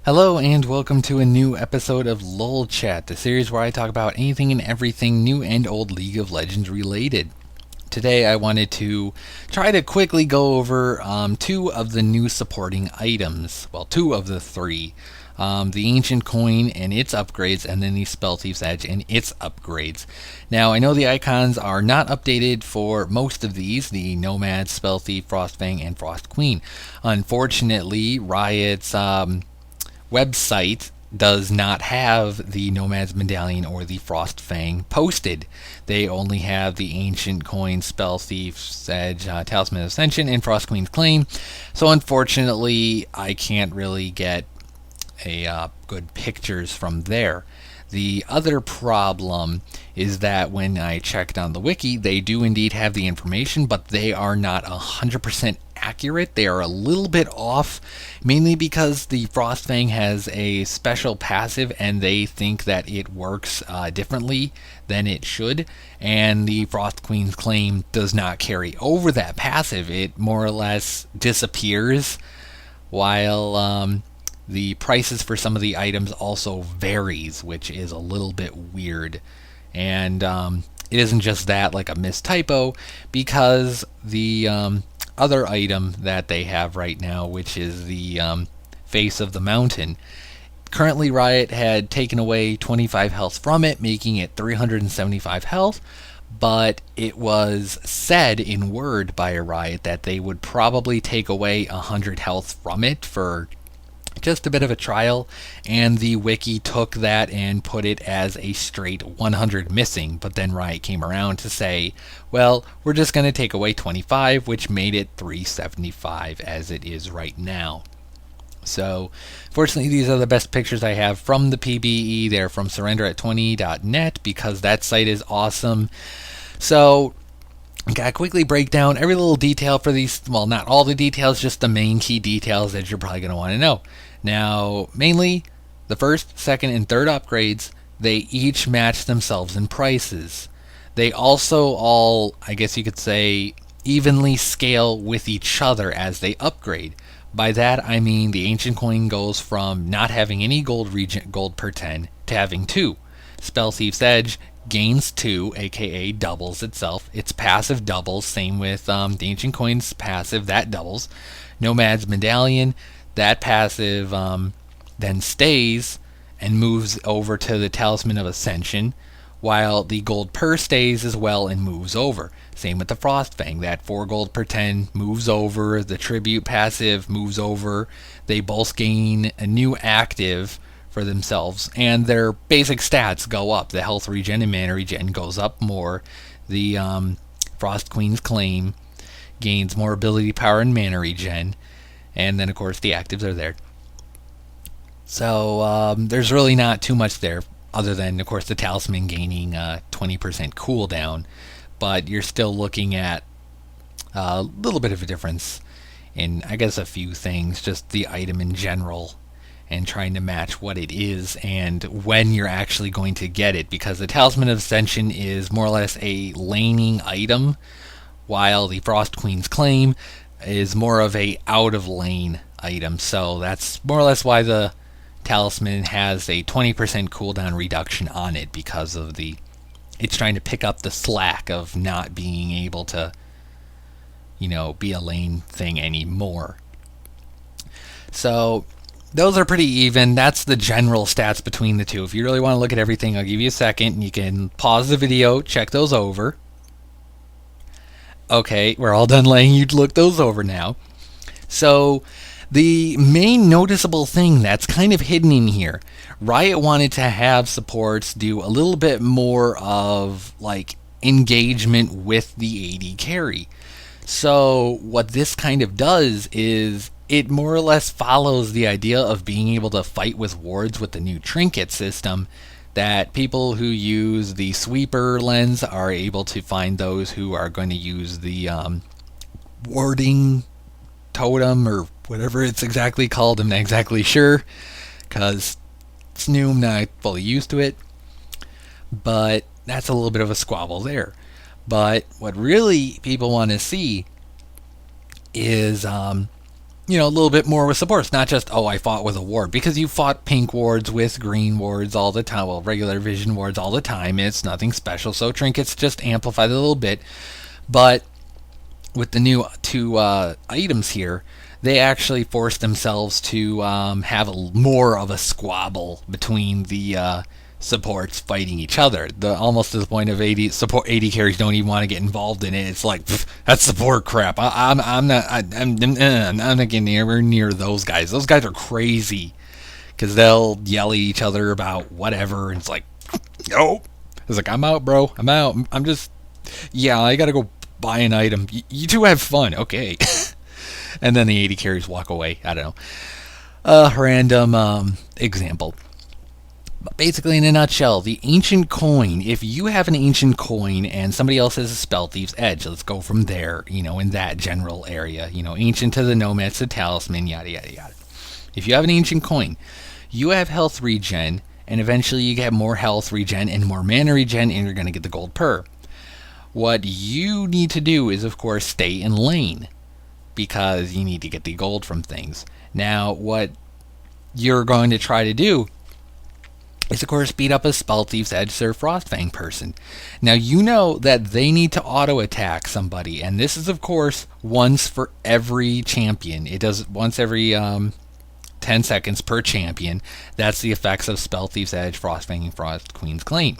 Hello and welcome to a new episode of LoL Chat, the series where I talk about anything and everything new and old League of Legends related. Today I wanted to try to quickly go over two of the new supporting items. Well, two of the three. The Ancient Coin and its upgrades, and then the Spellthief's Edge and its upgrades. Now, I know the icons are not updated for most of these, the Nomad, Spellthief, Frostfang, and Frost Queen. Unfortunately, Riot's website does not have the Nomad's Medallion or the Frost Fang posted. They only have the Ancient Coin, Spellthief's Edge, Talisman of Ascension, and Frost Queen's Claim. So unfortunately, I can't really get good pictures from there. The other problem is that when I checked on the wiki, they do indeed have the information, but they are not 100% accurate. They are a little bit off, mainly because the Frostfang has a special passive and they think that it works differently than it should, and the Frost Queen's Claim does not carry over that passive. It more or less disappears, while the prices for some of the items also varies, which is a little bit weird. And it isn't just that, like a mistypo, because the other item that they have right now, which is the Face of the Mountain, currently Riot had taken away 25 health from it, making it 375 health. But it was said in word by Riot that they would probably take away 100 health from it for just a bit of a trial, and the wiki took that and put it as a straight 100 missing. But then Riot came around to say, well, we're just going to take away 25, which made it 375 as it is right now. So, fortunately, these are the best pictures I have from the PBE. They're from surrenderat20.net because that site is awesome. So, I gotta quickly break down every little detail for these. Well, not all the details, just the main key details that you're probably going to want to know. Now, mainly, the first, second, and third upgrades, they each match themselves in prices. They also all, I guess you could say, evenly scale with each other as they upgrade. By that, I mean the Ancient Coin goes from not having any gold per 10 to having 2. Spellthief's Edge gains 2, aka doubles itself. Its passive doubles, same with the Ancient Coin's passive, that doubles. Nomad's Medallion, that passive then stays and moves over to the Talisman of Ascension, while the gold per stays as well and moves over. Same with the Frostfang, that 4 gold per 10 moves over, the Tribute passive moves over. They both gain a new active for themselves, and their basic stats go up. The health regen and mana regen goes up more. The Frost Queen's Claim gains more ability power and mana regen, and then of course the actives are there. So there's really not too much there, other than of course the Talisman gaining 20% cooldown, but you're still looking at a little bit of a difference in, I guess, a few things, just the item in general, and trying to match what it is and when you're actually going to get it, because the Talisman of Ascension is more or less a laning item, while the Frost Queen's Claim is more of a out of lane item. So that's more or less why the Talisman has a 20% cooldown reduction on it, because of it's trying to pick up the slack of not being able to, be a lane thing anymore. So those are pretty even. That's the general stats between the two. If you really want to look at everything, I'll give you a second and you can pause the video, check those over. Okay, we're all done letting you look those over now. So the main noticeable thing that's kind of hidden in here, Riot wanted to have supports do a little bit more of like engagement with the AD carry. So what this kind of does is it more or less follows the idea of being able to fight with wards with the new trinket system, that people who use the sweeper lens are able to find those who are going to use the warding totem, or whatever it's exactly called. I'm not exactly sure, because it's new, I'm not fully used to it. But that's a little bit of a squabble there. But what really people want to see is a little bit more with supports, not just, oh, I fought with a ward, because you fought pink wards with green wards all the time, well, regular vision wards all the time. It's nothing special, so trinkets just amplify it a little bit. But with the new two items here, they actually forced themselves to have more of a squabble between the supports fighting each other. Almost to the point of AD carries don't even want to get involved in it. It's like, that's support crap. I'm not getting anywhere near those guys. Those guys are crazy because they'll yell at each other about whatever. And it's like, no. It's like, I'm out, bro. I'm out. I'm just, yeah, I gotta go buy an item. You two have fun, okay? And then the AD carries walk away. I don't know. Random example. But basically, in a nutshell, the ancient coin, if you have an ancient coin and somebody else has a Spellthief's Edge, let's go from there, in that general area. Ancient to the nomads to talisman, yada, yada, yada. If you have an ancient coin, you have health regen, and eventually you get more health regen and more mana regen, and you're going to get the gold per. What you need to do is, of course, stay in lane, because you need to get the gold from things. Now, what you're going to try to do is, of course, beat up a Spellthief's Edge or Frostfang person. Now, you know that they need to auto-attack somebody, and this is, of course, once for every champion. It does once every 10 seconds per champion. That's the effects of Spellthief's Edge, Frostfang, and Frost Queen's Claim.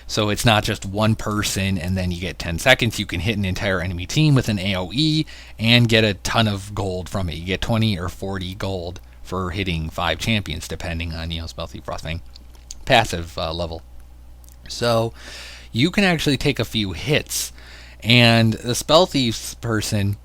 So it's not just one person and then you get 10 seconds. You can hit an entire enemy team with an AoE and get a ton of gold from it. You get 20 or 40 gold for hitting 5 champions, depending on, Spellthief, Frostfang passive level. So you can actually take a few hits, and the Spellthief's person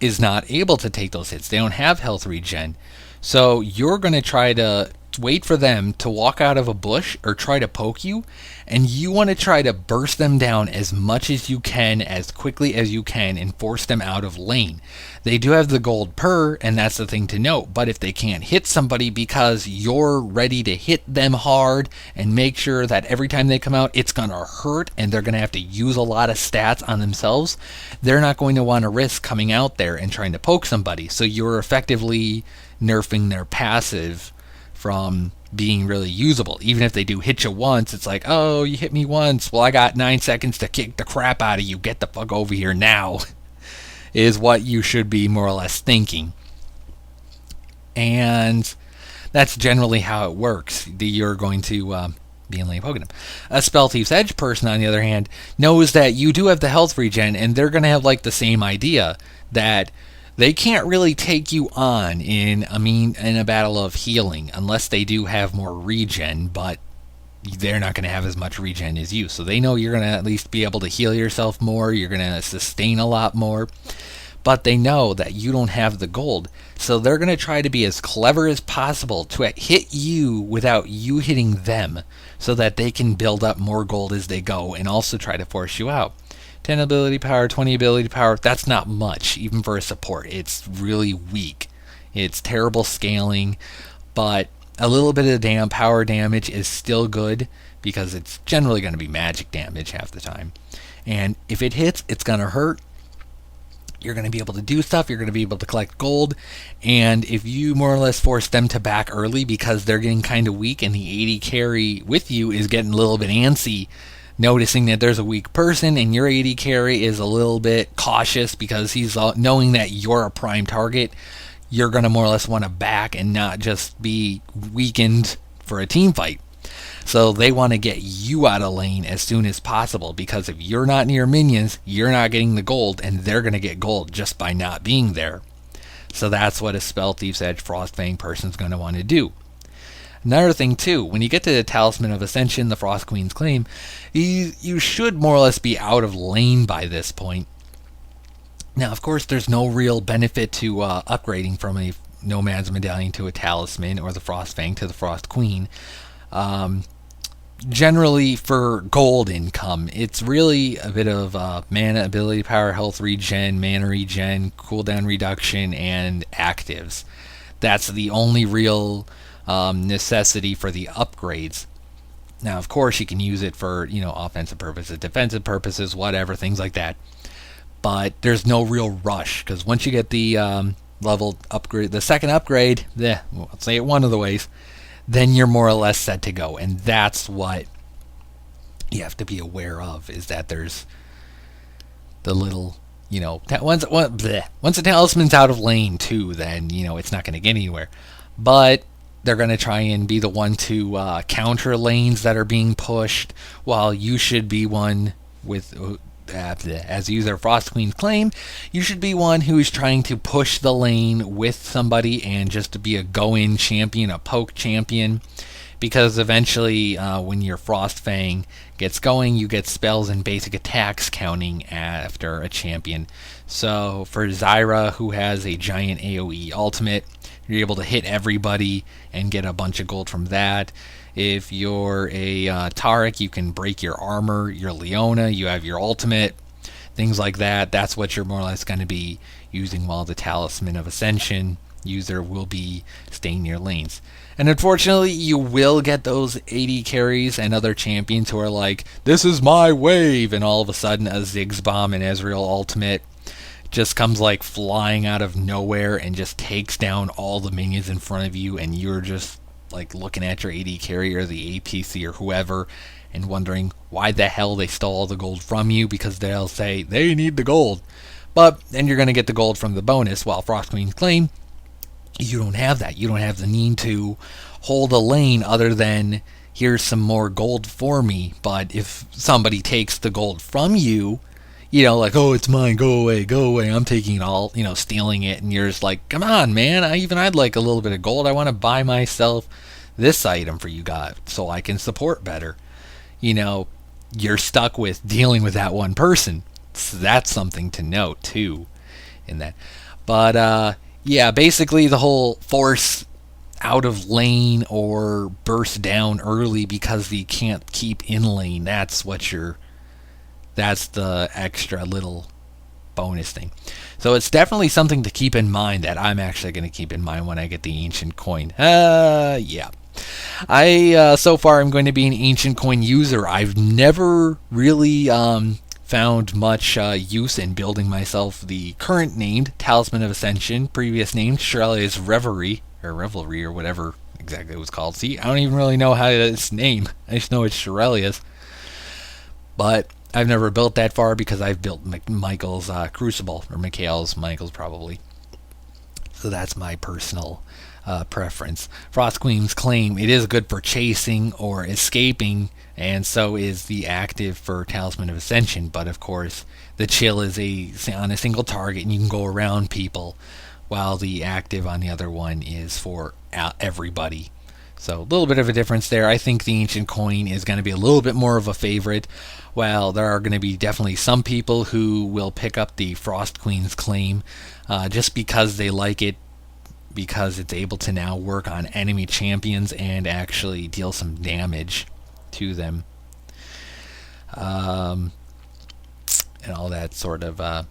is not able to take those hits. They don't have health regen. So you're going to try to wait for them to walk out of a bush or try to poke you, and you want to try to burst them down as much as you can, as quickly as you can, and force them out of lane. They do have the gold per, and that's the thing to note, but if they can't hit somebody because you're ready to hit them hard and make sure that every time they come out it's going to hurt and they're going to have to use a lot of stats on themselves, they're not going to want to risk coming out there and trying to poke somebody. So you're effectively nerfing their passive from being really usable. Even if they do hit you once, it's like, oh, you hit me once, well, I got 9 seconds to kick the crap out of you, get the fuck over here now, is what you should be more or less thinking. And that's generally how it works. You're going to be in lane poking them. A Spellthief's Edge person, on the other hand, knows that you do have the health regen, and they're going to have like the same idea that they can't really take you on in a battle of healing unless they do have more regen, but they're not going to have as much regen as you. So they know you're going to at least be able to heal yourself more, you're going to sustain a lot more, but they know that you don't have the gold. So they're going to try to be as clever as possible to hit you without you hitting them, so that they can build up more gold as they go and also try to force you out. 10 ability power, 20 ability power, that's not much, even for a support. It's really weak. It's terrible scaling, but a little bit of power damage is still good, because it's generally going to be magic damage half the time. And if it hits, it's going to hurt. You're going to be able to do stuff, you're going to be able to collect gold, and if you more or less force them to back early because they're getting kind of weak and the AD carry with you is getting a little bit antsy, noticing that there's a weak person, and your AD carry is a little bit cautious because he's knowing that you're a prime target, you're going to more or less want to back and not just be weakened for a team fight. So they want to get you out of lane as soon as possible, because if you're not near minions, you're not getting the gold, and they're going to get gold just by not being there. So that's what a Spellthief's Edge Frostfang person's going to want to do. Another thing too, when you get to the Talisman of Ascension, the Frost Queen's Claim, you should more or less be out of lane by this point. Now, of course, there's no real benefit to upgrading from a Nomad's Medallion to a Talisman, or the Frostfang to the Frost Queen. Generally, for gold income, it's really a bit of mana, ability power, health regen, mana regen, cooldown reduction, and actives. That's the only real necessity for the upgrades. Now, of course, you can use it for, offensive purposes, defensive purposes, whatever, things like that. But there's no real rush, because once you get the level upgrade, the second upgrade, I'll say it one of the ways, then you're more or less set to go. And that's what you have to be aware of, is that there's the little, once a talisman's out of lane too, then, it's not going to get anywhere. But they're going to try and be the one to counter lanes that are being pushed, while you should be one with, as user Frost Queen's claim, you should be one who's trying to push the lane with somebody and just to be a go-in champion, a poke champion. Because eventually, when your Frost Fang gets going, you get spells and basic attacks counting after a champion. So for Zyra, who has a giant AoE ultimate, you're able to hit everybody and get a bunch of gold from that. If you're a Taric, you can break your armor. You're Leona, you have your ultimate. Things like that. That's what you're more or less going to be using, while the Talisman of Ascension user will be staying near lanes. And unfortunately, you will get those AD carries and other champions who are like, this is my wave, and all of a sudden a Ziggs Bomb and Ezreal ultimate just comes like flying out of nowhere and just takes down all the minions in front of you, and you're just like looking at your AD carry or the APC or whoever and wondering why the hell they stole all the gold from you, because they'll say they need the gold. But then you're going to get the gold from the bonus, while Frost Queen's claim, you don't have that. You don't have the need to hold a lane other than, here's some more gold for me. But if somebody takes the gold from you, like, oh, it's mine, go away, I'm taking it all, stealing it, and you're just like, come on, man, I'd like a little bit of gold. I want to buy myself this item for you guys so I can support better. You're stuck with dealing with that one person. So that's something to note, too, in that. But, yeah, basically the whole force out of lane or burst down early because you can't keep in lane, that's the extra little bonus thing. So it's definitely something to keep in mind, that I'm actually going to keep in mind when I get the Ancient Coin. Yeah. So far I'm going to be an Ancient Coin user. I've never really found much use in building myself the current named Talisman of Ascension, previous named Shirley's Revelry, or whatever exactly it was called. See, I don't even really know how it's named. I just know it's Shirley's. But I've never built that far because I've built Michael's Crucible, or Michael's probably. So that's my personal preference. Frost Queen's claim, it is good for chasing or escaping, and so is the active for Talisman of Ascension. But of course, the chill is on a single target, and you can go around people, while the active on the other one is for everybody. So a little bit of a difference there. I think the Ancient Coin is going to be a little bit more of a favorite, while there are going to be definitely some people who will pick up the Frost Queen's claim just because they like it, because it's able to now work on enemy champions and actually deal some damage to them. And all that sort of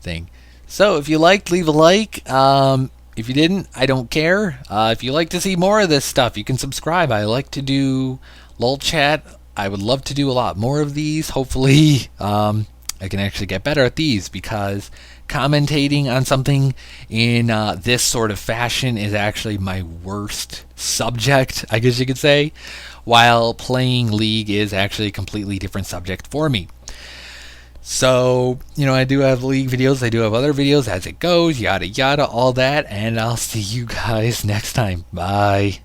thing. So if you liked, leave a like. If you didn't, I don't care. If you like to see more of this stuff, you can subscribe. I like to do LoL chat. I would love to do a lot more of these. Hopefully, I can actually get better at these, because commentating on something in this sort of fashion is actually my worst subject, I guess you could say, while playing League is actually a completely different subject for me. So, I do have League videos, I do have other videos as it goes, yada yada, all that, and I'll see you guys next time. Bye.